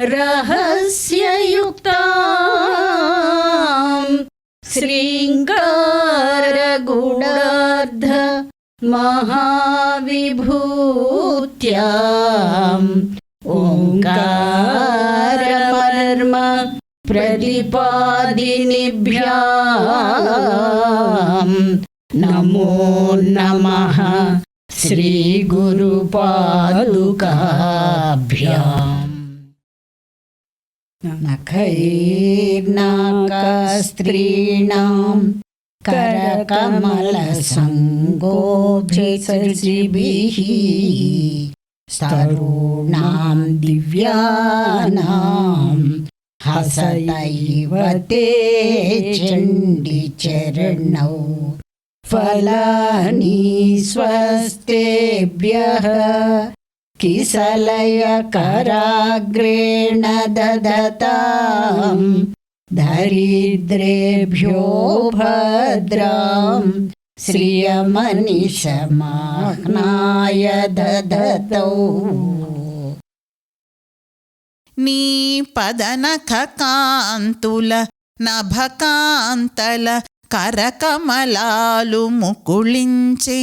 रहस्ययुक्तां श्रृङ्गारगूढार्ध महाविभूत्याम् ओङ्कारमर्म प्रतिपादिनिभ्याम् नमो नमः श्रीगुरुपादुकाभ्याम्। नखैर्नाकस्त्रीणां करकमलसङ्गोभिः स्तरूणां दिव्यानां हसतैव ते चण्डीचरणौ फलानि स्वस्तेभ्यः किसलयकराग्रेण ददतां दरिद्रेभ्यो भद्रां श्रियमनिशमाह्नाय ददतौ। నీ పదనఖ కాంతుల నభకాంతల కరకమలాలు ముకుళించే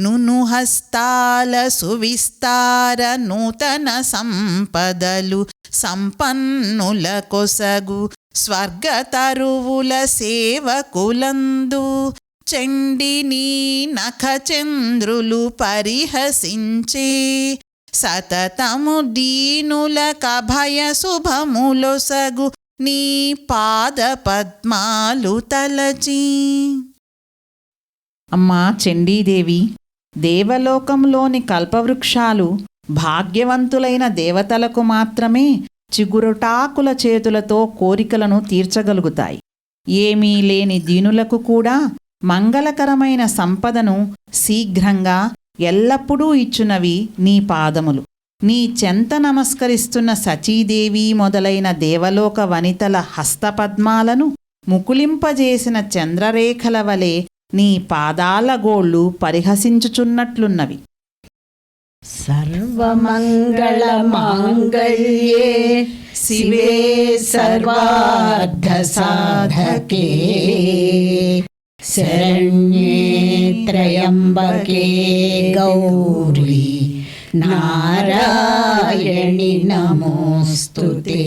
నును హస్తాల సువిస్తార నూతన సంపదలు సంపన్నుల కొసగు స్వర్గతరువుల సేవకులందు చండిని నఖచంద్రులు పరిహసించే సతతము దీనులకభయ శుభములొసగు నీ పాద పద్మాలు తలచి. అమ్మా చండీదేవి, దేవలోకంలోని కల్పవృక్షాలు భాగ్యవంతులైన దేవతలకు మాత్రమే చిగురుటాకుల చేతులతో కోరికలను తీర్చగలుగుతాయి. ఏమీ లేని దీనులకు కూడా మంగళకరమైన సంపదను శీఘ్రంగా ఎల్లప్పుడూ ఇచ్చునవి నీ పాదములు. నీ చెంత నమస్కరిస్తున్న సచీదేవి మొదలైన దేవలోక వనితల హస్తపద్మాలను ముకులింపజేసిన చంద్రరేఖల వలె నీ పాదాల గోళ్ళు పరిహసించుచున్నట్లున్నవి. సర్వమంగళమాంగళ్యే శివే సర్వార్థసాధకే శరణ్యే త్రయంబకే గౌరీ నారాయణి నమోస్తుతే.